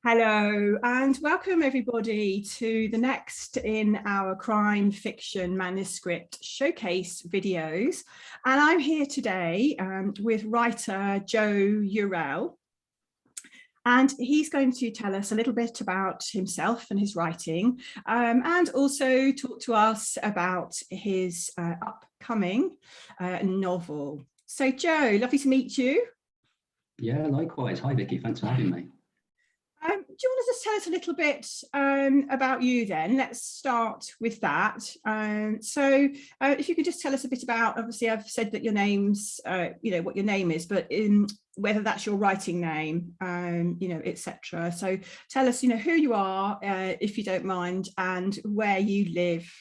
Hello and welcome everybody to the next in our crime fiction manuscript showcase videos. And I'm here today with writer Joe Eurell. And he's going to tell us a little bit about himself and his writing, and also talk to us about his upcoming novel. So Joe, lovely to meet you. Yeah, likewise. Hi Vicky, thanks for having me. Do you want to just tell us a little bit about you then? Let's start with that. If you could just tell us a bit about, obviously I've said that your name's, what your name is, but in whether that's your writing name, etc. So tell us, who you are, if you don't mind, and where you live.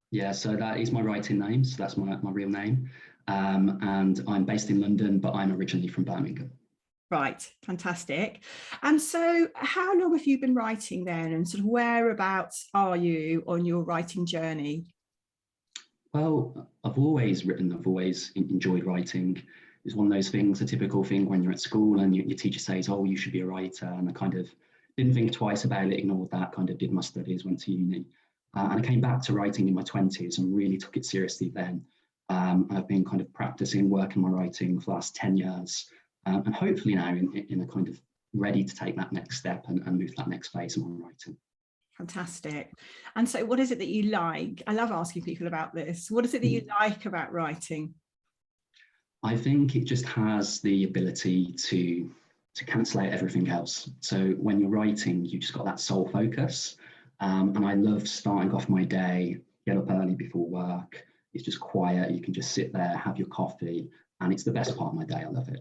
Yeah, so that is my writing name. So that's my real name. And I'm based in London, but I'm originally from Birmingham. Right, fantastic. And so how long have you been writing then, and sort of whereabouts are you on your writing journey? Well, I've always written, I've always enjoyed writing. It's one of those things, a typical thing when you're at school and your teacher says, oh, you should be a writer. And I kind of didn't think twice about it, ignored that, kind of did my studies, went to uni. And I came back to writing in my 20s and really took it seriously then. I've been kind of practicing, working my writing for the last 10 years. And hopefully now in a kind of ready to take that next step and move to that next phase of my writing. Fantastic. And so what is it that you like? I love asking people about this. What is it that you like about writing? I think it just has the ability to cancel out everything else. So when you're writing, you just got that sole focus. And I love starting off my day, get up early before work. It's just quiet. You can just sit there, have your coffee, and it's the best part of my day. I love it.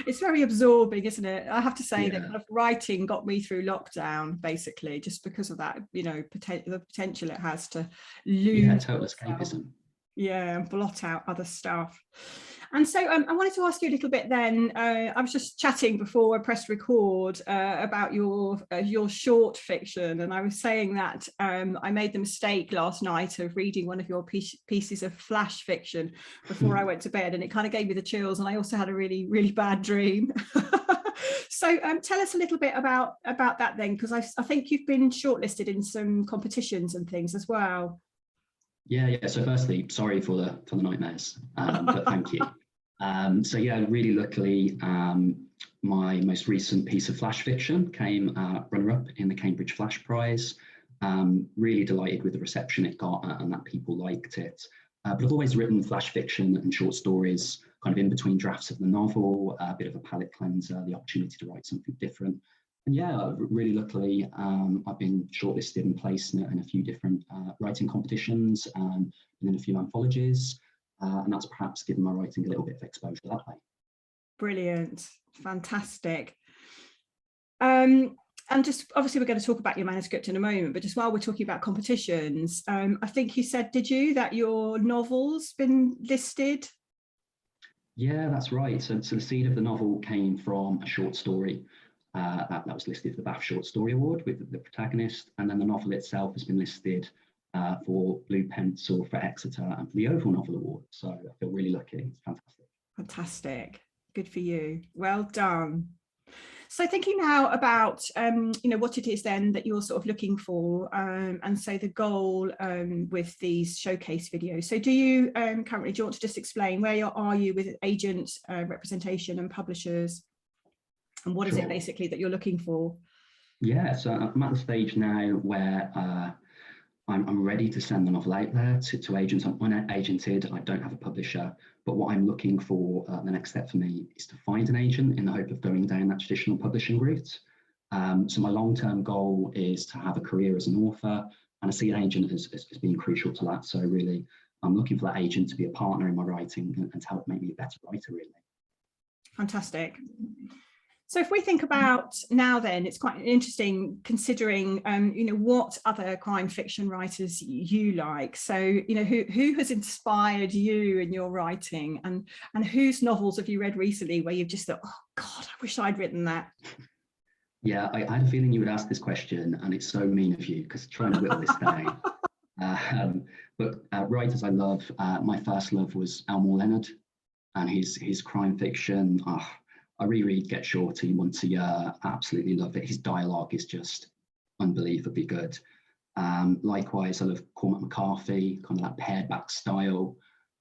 It's very absorbing, isn't it? I have to say that kind of writing got me through lockdown, basically, just because of that, the potential it has to lose. Total escapism. Yeah, and blot out other stuff. And so I wanted to ask you a little bit then, I was just chatting before I pressed record about your short fiction, and I was saying that I made the mistake last night of reading one of your pieces of flash fiction before I went to bed, and it kind of gave me the chills, and I also had a really, really bad dream. So tell us a little bit about that then, because I think you've been shortlisted in some competitions and things as well. Yeah. So firstly, sorry for the nightmares, but thank you. Really luckily, my most recent piece of flash fiction came runner-up in the Cambridge Flash Prize. Really delighted with the reception it got and that people liked it. But I've always written flash fiction and short stories, kind of in between drafts of the novel, a bit of a palate cleanser, the opportunity to write something different. And really luckily, I've been shortlisted and placed in a few different writing competitions and in a few anthologies. And that's perhaps given my writing a little bit of exposure that way. Brilliant, fantastic. And just obviously we're going to talk about your manuscript in a moment, but just while we're talking about competitions, I think you said, did you, that your novel's been listed? Yeah, that's right. So the seed of the novel came from a short story that was listed for the Bath Short Story Award with the protagonist, and then the novel itself has been listed for Blue Pencil for Exeter and for the Oval Novel Award. So I feel really lucky. It's fantastic. Fantastic. Good for you. Well done. So thinking now about, what it is then that you're sort of looking for, and so the goal with these showcase videos. So do you currently, do you want to just explain where are you with agent representation and publishers? And what is it basically that you're looking for? Yeah, so I'm at the stage now where I'm ready to send the novel out there to agents. I'm unagented, I don't have a publisher, but what I'm looking for, the next step for me is to find an agent in the hope of going down that traditional publishing route. So my long-term goal is to have a career as an author, and I see an agent as being crucial to that. So really, I'm looking for that agent to be a partner in my writing and to help make me a better writer, really. Fantastic. So if we think about now then, it's quite interesting considering, what other crime fiction writers you like. So, who has inspired you in your writing, and whose novels have you read recently where you've just thought, oh God, I wish I'd written that? Yeah, I had a feeling you would ask this question, and it's so mean of you because trying to whittle this down. But writers I love, my first love was Elmore Leonard and his crime fiction. I reread Get Shorty once a year. Absolutely love it. His dialogue is just unbelievably good. Likewise, I love Cormac McCarthy, kind of that pared back style.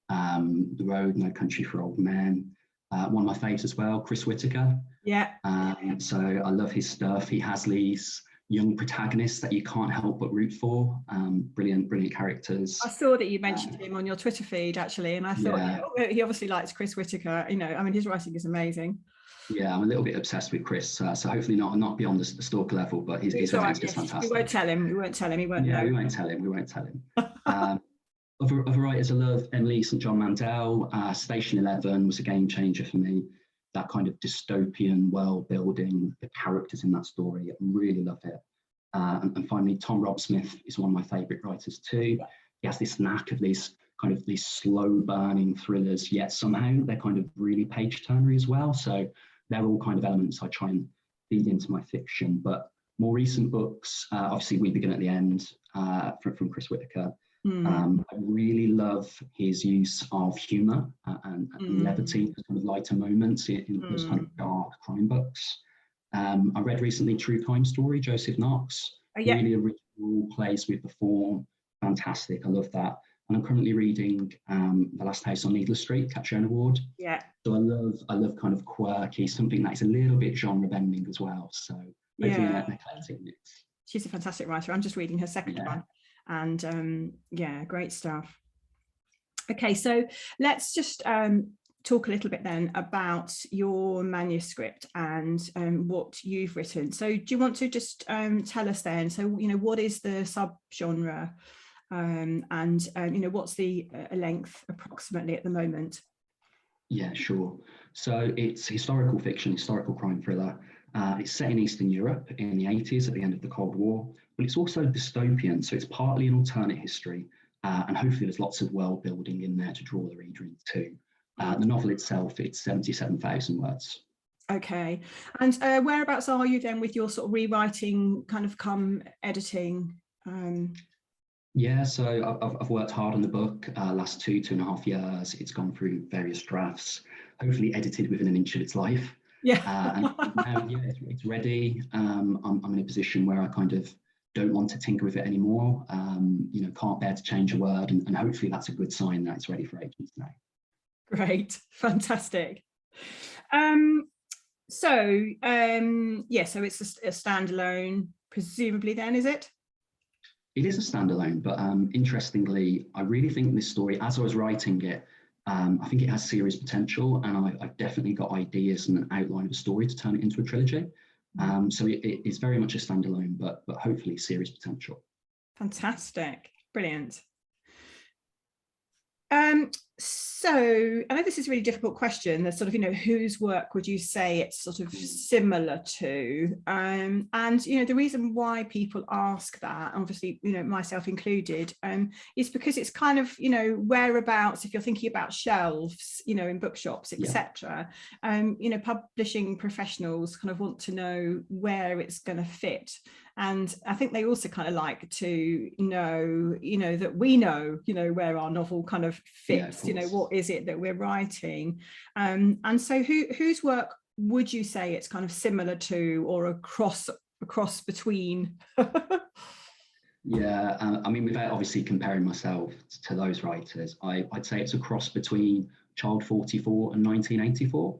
The Road, No Country for Old Men. One of my faves as well, Chris Whitaker. Yeah. So I love his stuff. He has these young protagonists that you can't help but root for. Brilliant characters. I saw that you mentioned him on your Twitter feed, actually, and I thought, he obviously likes Chris Whitaker. I mean, his writing is amazing. Yeah, I'm a little bit obsessed with Chris, so hopefully not beyond the stalker level, but his writing is fantastic. We won't tell him. He won't know. We won't tell him. Other writers I love, Emily St. John Mandel. Station 11 was a game changer for me. That kind of dystopian world building, the characters in that story, I really love it. And finally, Tom Rob-Smith is one of my favourite writers too. He has this knack of these slow burning thrillers, yet somehow they're kind of really page turnery as well. So they're all kind of elements I try and feed into my fiction. But more recent books, obviously We Begin at the End from Chris Whitaker. I really love his use of humour and levity, kind of lighter moments in those kind of dark crime books. I read recently True Crime Story, Joseph Knox. Really original, plays with the form, fantastic. I love that. And I'm currently reading The Last House on Needless Street, Catriona Ward. Yeah. So I love kind of quirky, something that is a little bit genre bending as well. So hopefully an eclectic mix. She's a fantastic writer. I'm just reading her second one. And great stuff. Okay, so let's just talk a little bit then about your manuscript and what you've written. So do you want to just tell us then, so what is the subgenre and what's the length approximately at the moment? Yeah, sure. So it's historical fiction, historical crime thriller. It's set in Eastern Europe in the 80s at the end of the Cold War, but it's also dystopian. So it's partly an alternate history, and hopefully there's lots of world building in there to draw the reader into. The novel itself, it's 77,000 words. Okay. And whereabouts are you then with your sort of rewriting, kind of editing? Yeah, so I've worked hard on the book last 2.5 years. It's gone through various drafts, hopefully edited within an inch of its life. Yeah. And now, it's ready. I'm in a position where I kind of don't want to tinker with it anymore. Can't bear to change a word, and hopefully that's a good sign that it's ready for agents now. Great, fantastic. So it's a standalone, presumably then, is it? It is a standalone, but interestingly, I really think this story, as I was writing it, I think it has serious potential, and I've definitely got ideas and an outline of a story to turn it into a trilogy. So it is very much a standalone, but hopefully serious potential. Fantastic, brilliant. So I know this is a really difficult question. There's sort of, whose work would you say it's sort of similar to? And, the reason why people ask that, obviously, myself included, is because it's kind of, whereabouts, if you're thinking about shelves, in bookshops, etc. Publishing professionals kind of want to know where it's going to fit. And I think they also kind of like to know, that we know, where our novel kind of fits, what is it that we're writing. And so whose work would you say it's kind of similar to, or a cross between? Yeah, I mean, without obviously comparing myself to those writers, I'd say it's a cross between Child 44 and 1984,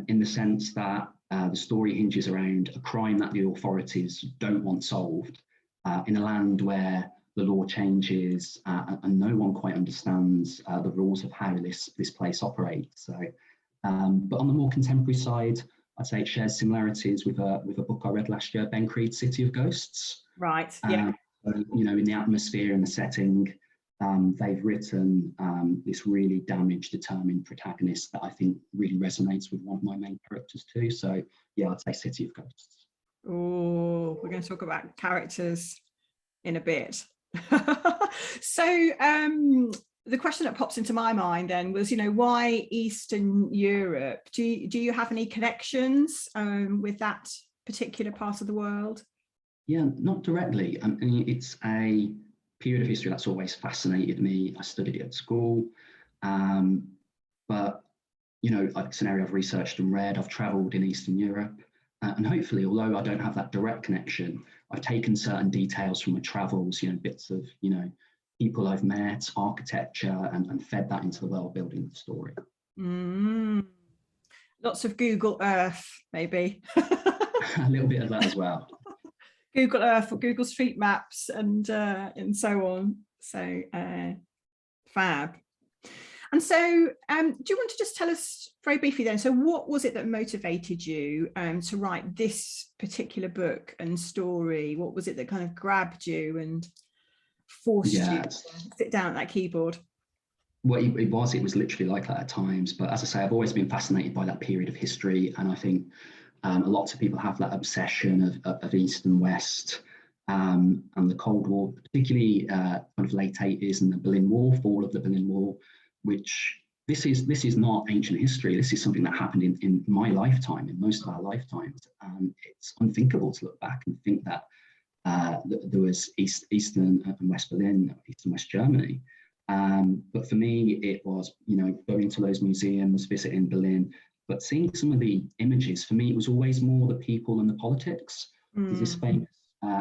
in the sense that the story hinges around a crime that the authorities don't want solved in a land where the law changes and no one quite understands the rules of how this place operates. So, but on the more contemporary side, I'd say it shares similarities with a book I read last year, Ben Creed's City of Ghosts. Right. Yeah. In the atmosphere and the setting, they've written this really damaged, determined protagonist that I think really resonates with one of my main characters too. So yeah, I'd say City of Ghosts. Oh, we're going to talk about characters in a bit. So the question that pops into my mind then was, why Eastern Europe? Do you have any connections with that particular part of the world? Yeah, not directly. I mean, it's a period of history that's always fascinated me. I studied it at school, but you know, it's an area I've researched and read. I've travelled in Eastern Europe, and hopefully, although I don't have that direct connection, I've taken certain details from my travels, you know, bits of, you know, people I've met, architecture, and fed that into the world building of the story. Lots of Google Earth, maybe. A little bit of that as well. Google Earth or Google Street Maps and so on. So fab. And so do you want to just tell us very briefly then, so what was it that motivated you to write this particular book and story? What was it that kind of grabbed you and forced you to sit down at that keyboard? Well, it was literally like that at times. But as I say, I've always been fascinated by that period of history. And I think a lot of people have that obsession of East and West and the Cold War, particularly kind of late 80s and the Berlin Wall, fall of the Berlin Wall, which this is not ancient history. This is something that happened in my lifetime, in most of our lifetimes. It's unthinkable to look back and think that there was Eastern and West Berlin, East and West Germany. But for me, it was, you know, going to those museums, visiting Berlin, but seeing some of the images, for me, it was always more the people and the politics. There's this famous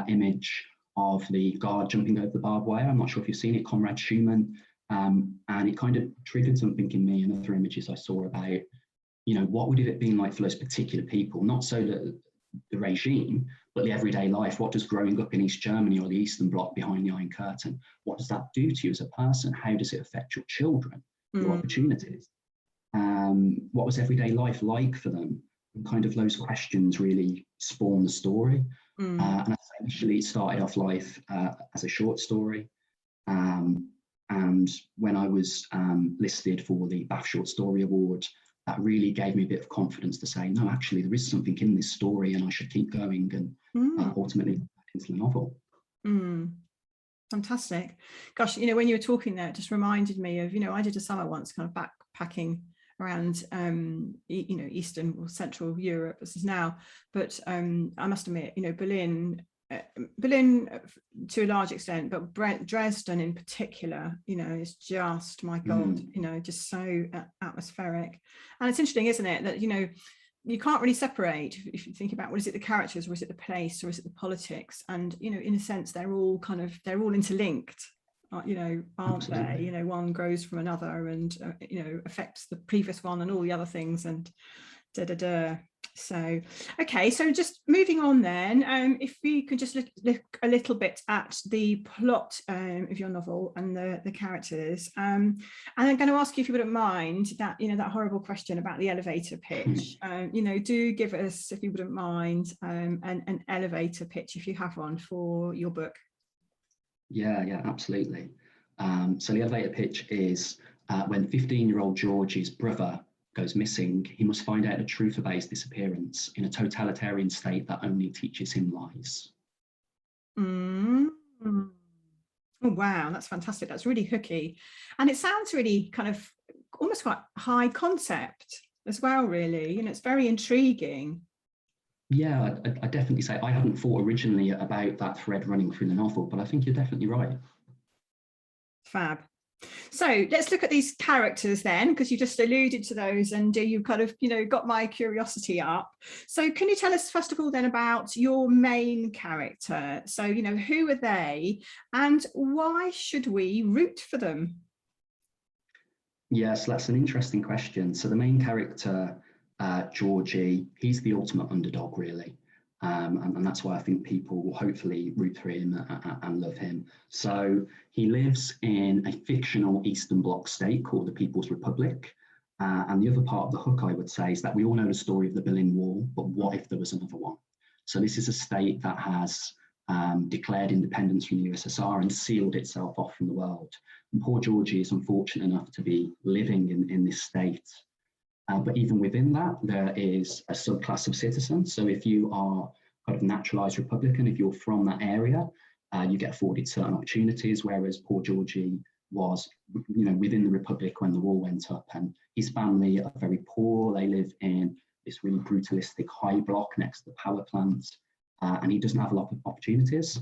image of the guard jumping over the barbed wire. I'm not sure if you've seen it, Comrade Schumann. And it kind of triggered something in me, and other images I saw about, you know, what would it have been like for those particular people, not so the regime, but the everyday life. What does growing up in East Germany or the Eastern Bloc behind the Iron Curtain, what does that do to you as a person? How does it affect your children, your opportunities? What was everyday life like for them? And kind of those questions really spawned the story. And essentially it started off life as a short story. And when I was listed for the Bath Short Story Award, that really gave me a bit of confidence to say, no, actually, there is something in this story and I should keep going and ultimately into the novel. Fantastic. Gosh, you know, when you were talking there, it just reminded me of, you know, I did a summer once kind of backpacking around, you know, Eastern or Central Europe, this is now, but I must admit, you know, Berlin to a large extent, but Dresden in particular, you know, is just, my God, you know, just so atmospheric. And it's interesting, isn't it, that, you know, you can't really separate if you think about, what is it, the characters, or is it the place, or is it the politics? And, you know, in a sense, they're all interlinked, you know, aren't they? You know, one grows from another and, you know, affects the previous one and all the other things and So, okay, so just moving on then, if we could just look a little bit at the plot of your novel and the characters, and I'm going to ask you, if you wouldn't mind, that, you know, that horrible question about the elevator pitch. You know, do give us, if you wouldn't mind, an elevator pitch, if you have one, for your book. Yeah, absolutely. So the elevator pitch is when 15-year-old George's brother goes missing, he must find out the truth about his disappearance in a totalitarian state that only teaches him lies. Oh, wow, that's fantastic. That's really hooky. And it sounds really kind of almost quite high concept as well, really. You know, it's very intriguing. Yeah, I definitely say I hadn't thought originally about that thread running through the novel, but I think you're definitely right. Fab. So let's look at these characters then, because you just alluded to those and you kind of, you know, got my curiosity up. So can you tell us first of all then about your main character? So, you know, who are they and why should we root for them? Yes, that's an interesting question. So the main character, Georgie, he's the ultimate underdog, really. And that's why I think people will hopefully root for him and love him. So he lives in a fictional Eastern Bloc state called the People's Republic. And the other part of the hook, I would say, is that we all know the story of the Berlin Wall, but what if there was another one? So this is a state that has declared independence from the USSR and sealed itself off from the world. And poor Georgie is unfortunate enough to be living in this state. But even within that, there is a subclass of citizens. So if you are kind of naturalized Republican, if you're from that area, you get afforded certain opportunities, whereas poor Georgie was, you know, within the Republic when the wall went up, and his family are very poor. They live in this really brutalistic high block next to the power plant, and he doesn't have a lot of opportunities.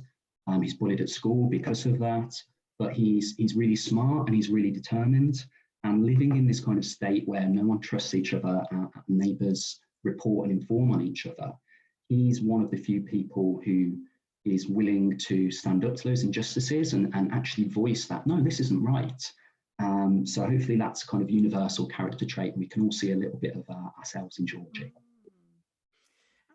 He's bullied at school because of that, but he's really smart and he's really determined. And living in this kind of state where no one trusts each other, neighbours report and inform on each other, he's one of the few people who is willing to stand up to those injustices and actually voice that, no, this isn't right. So hopefully that's a kind of universal character trait, and we can all see a little bit of ourselves in Georgie.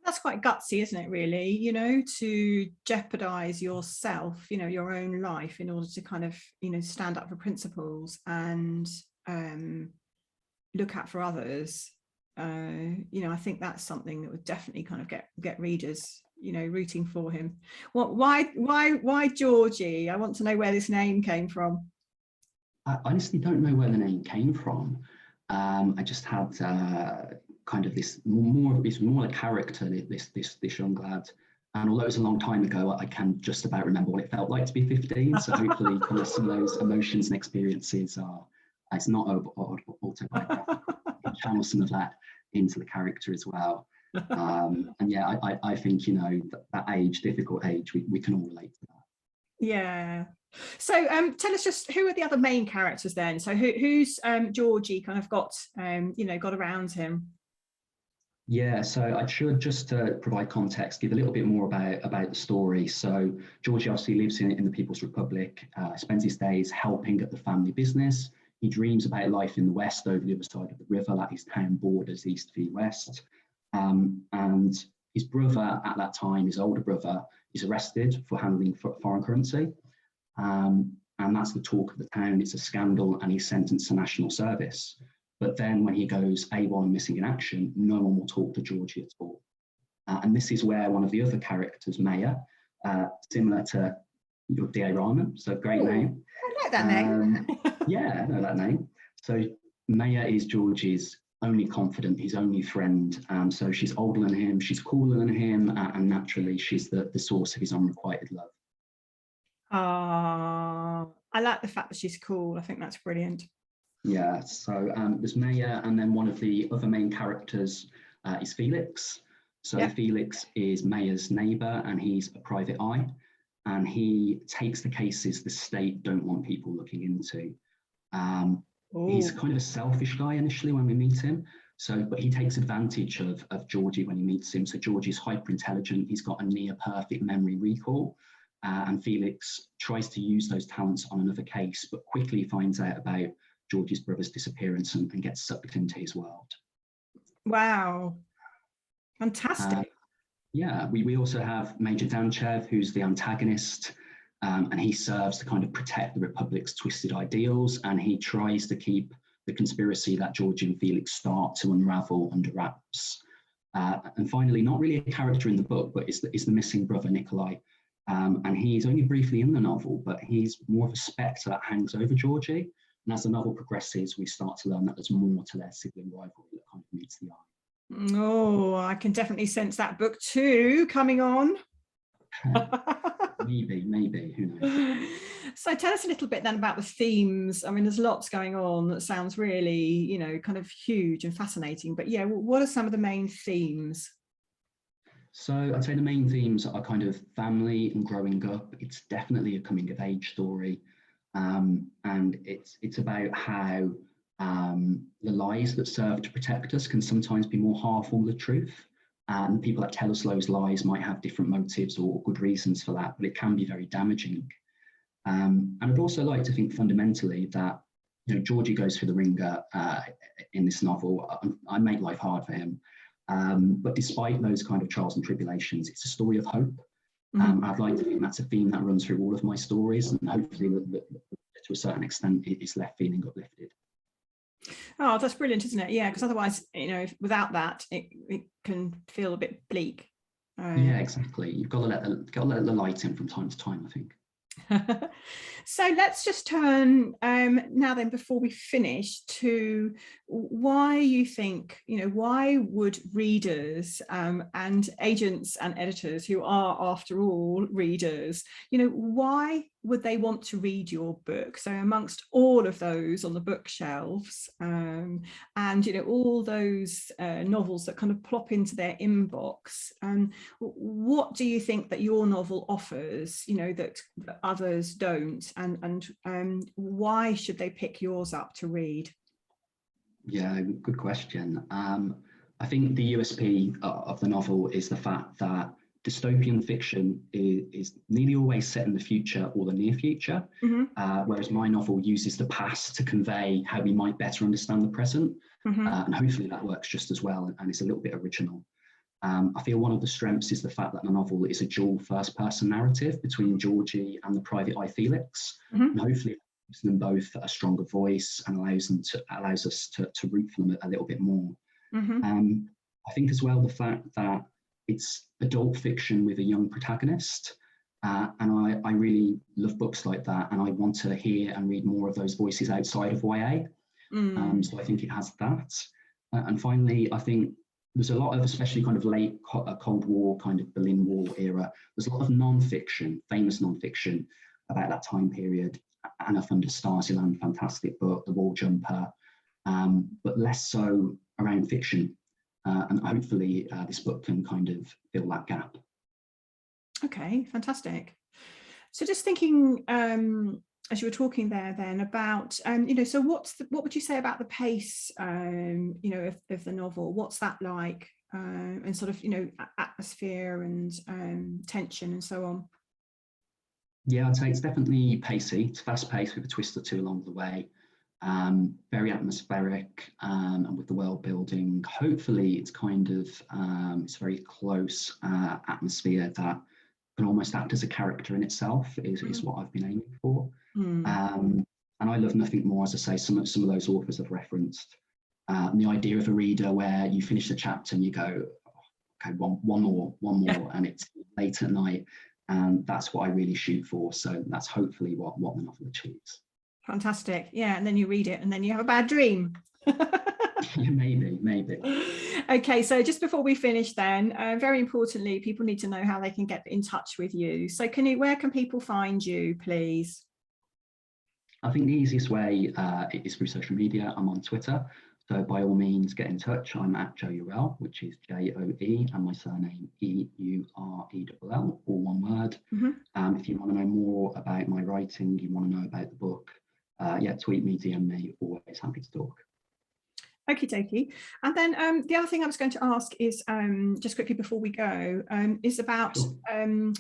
That's quite gutsy, isn't it, really, you know, to jeopardize yourself, you know, your own life in order to kind of, you know, stand up for principles and look out for others. You know, I think that's something that would definitely kind of get readers, you know, rooting for him. Why Georgie? I want to know where this name came from. I honestly don't know where the name came from. I just had kind of this more a character, this young lad. And although it was a long time ago, I can just about remember what it felt like to be 15. So hopefully kind of some of those emotions and experiences it's not autobiographical. Channel some of that into the character as well. And yeah, I think, you know, that age, difficult age, we can all relate to that. Yeah. So tell us just who are the other main characters then? So who's Georgie kind of got, you know, got around him? Yeah, so I should just provide context, give a little bit more about the story. So Georgie obviously lives in the People's Republic, spends his days helping at the family business. He dreams about life in the West over the other side of the river, like his town borders east v west. And his brother at that time, his older brother, is arrested for handling foreign currency. And that's the talk of the town. It's a scandal, and he's sentenced to national service. But then when he goes AWOL and missing in action, no one will talk to Georgie at all. And this is where one of the other characters, Maya, similar to your D.A. Rahman, so great name. I like that name. Yeah, I know that name. So Maya is Georgie's only confidant, his only friend. So she's older than him, she's cooler than him, and naturally she's the source of his unrequited love. I like the fact that she's cool. I think that's brilliant. Yeah, so there's Maya, and then one of the other main characters is Felix. So yeah. Felix is Maya's neighbour, and he's a private eye, and he takes the cases the state don't want people looking into. He's kind of a selfish guy initially when we meet him, but he takes advantage of Georgie when he meets him. So Georgie's hyper intelligent, he's got a near perfect memory recall, and Felix tries to use those talents on another case, but quickly finds out about Georgie's brother's disappearance and gets sucked into his world. Wow, fantastic. Yeah, we also have Major Danchev, who's the antagonist, and he serves to kind of protect the Republic's twisted ideals, and he tries to keep the conspiracy that Georgie and Felix start to unravel under wraps. And finally, not really a character in the book, but is the missing brother, Nikolai. And he's only briefly in the novel, but he's more of a spectre that hangs over Georgie. And as the novel progresses, we start to learn that there's more to their sibling rivalry that kind of meets the eye. Oh, I can definitely sense that book too coming on. Maybe, who knows? So tell us a little bit then about the themes. I mean, there's lots going on that sounds really, you know, kind of huge and fascinating. But yeah, what are some of the main themes? So I'd say the main themes are kind of family and growing up. It's definitely a coming of age story. And it's about how the lies that serve to protect us can sometimes be more harmful than the truth. And the people that tell us those lies might have different motives or good reasons for that, but it can be very damaging. And I'd also like to think fundamentally that, you know, Georgie goes through the ringer in this novel. I make life hard for him. But despite those kind of trials and tribulations, it's a story of hope. I'd like to think that's a theme that runs through all of my stories, and hopefully to a certain extent it's left feeling uplifted. Oh, that's brilliant, isn't it? Yeah, because otherwise, you know, without that, it can feel a bit bleak. Yeah, exactly. You've got to let the light in from time to time, I think. So let's just turn now then, before we finish, to why you think, you know, why would readers and agents and editors, who are after all readers, you know, why would they want to read your book? So amongst all of those on the bookshelves and, you know, all those novels that kind of plop into their inbox, what do you think that your novel offers, you know, that others don't, and why should they pick yours up to read? Yeah, good question. I think the USP of the novel is the fact that dystopian fiction is nearly always set in the future or the near future, whereas my novel uses the past to convey how we might better understand the present. And hopefully that works just as well, and it's a little bit original. I feel one of the strengths is the fact that the novel is a dual first-person narrative between Georgie and the private eye Felix, and hopefully it gives them both a stronger voice and allows us to root for them a little bit more. I think as well the fact that it's adult fiction with a young protagonist, and I really love books like that, and I want to hear and read more of those voices outside of YA. So I think it has that. And finally, I think there's a lot of, especially kind of late Cold War, kind of Berlin Wall era, there's a lot of non-fiction, famous non-fiction about that time period. Anna von der Stasiland, fantastic book, The Wall Jumper, but less so around fiction. And hopefully this book can kind of fill that gap. Okay, fantastic. So just thinking, as you were talking there then about, so what would you say about the pace, of the novel? What's that like? And sort of, atmosphere and tension and so on? Yeah, I'd say it's definitely pacey. It's fast paced with a twist or two along the way. Very atmospheric, and with the world building. Hopefully it's kind of, it's very close atmosphere that can almost act as a character in itself is what I've been aiming for. And I love nothing more, as I say, some of those authors have referenced, the idea of a reader where you finish the chapter and you go, okay, one more, and it's late at night, and that's what I really shoot for. So that's hopefully what the novel achieves. Fantastic. Yeah, and then you read it and then you have a bad dream. Yeah, maybe. Okay, so just before we finish then, very importantly, people need to know how they can get in touch with you. So where can people find you, please? I think the easiest way is through social media. I'm on Twitter, so by all means get in touch. I'm at Joe Eurell, which is Joe, and my surname Eurell, all one word. If you want to know more about my writing, you want to know about the book, tweet me, DM me, always happy to talk. Okie dokie. And then the other thing I was going to ask is, just quickly before we go, is about, kind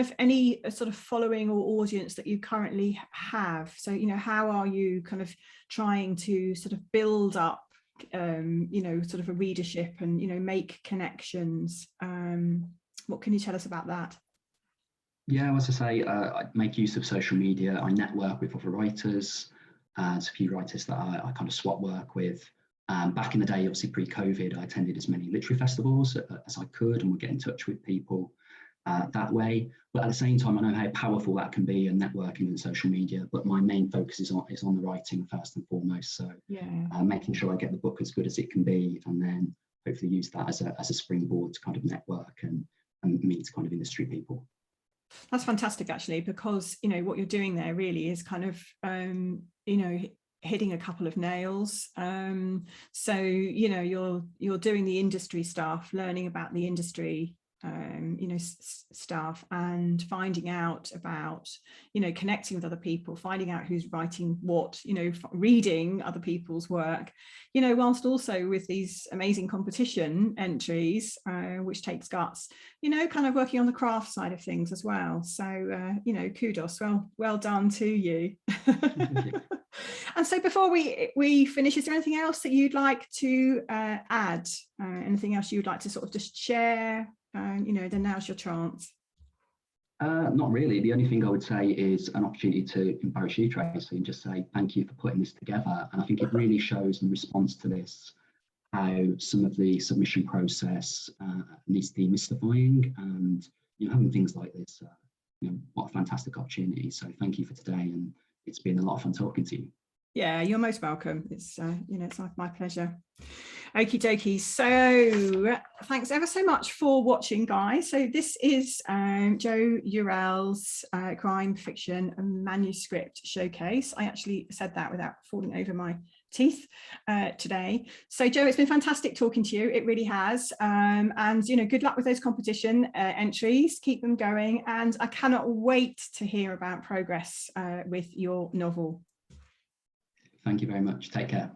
of any sort of following or audience that you currently have. So, how are you kind of trying to sort of build up, sort of a readership and, make connections? What can you tell us about that? Yeah, as I say, I make use of social media. I network with other writers. There's a few writers that I kind of swap work with. Back in the day, obviously pre-COVID, I attended as many literary festivals as I could and would get in touch with people that way. But at the same time, I know how powerful that can be and networking and social media. But my main focus is on the writing first and foremost. So making sure I get the book as good as it can be, and then hopefully use that as a springboard to kind of network and meet kind of industry people. That's fantastic, actually, because what you're doing there really is kind of hitting a couple of nails. So you're doing the industry stuff, learning about the industry, stuff, and finding out about, connecting with other people, finding out who's writing what, reading other people's work, whilst also with these amazing competition entries, which takes guts, kind of working on the craft side of things as well. So, kudos, well done to you. And so before we finish, is there anything else that you'd like to add? Anything else you'd like to sort of just share? Then now's your chance. Not really. The only thing I would say is an opportunity to embarrass you, Tracy, and just say thank you for putting this together. And I think it really shows in response to this how some of the submission process needs demystifying, and having things like this. What a fantastic opportunity. So thank you for today, and it's been a lot of fun talking to you. Yeah, you're most welcome. It's it's my pleasure. Okie dokie. So thanks ever so much for watching, guys. So this is Joe Eurell's crime fiction Manuscript showcase. I actually said that without falling over my teeth today. So Joe, it's been fantastic talking to you. It really has. And good luck with those competition entries. Keep them going, and I cannot wait to hear about progress with your novel. Thank you very much. Take care.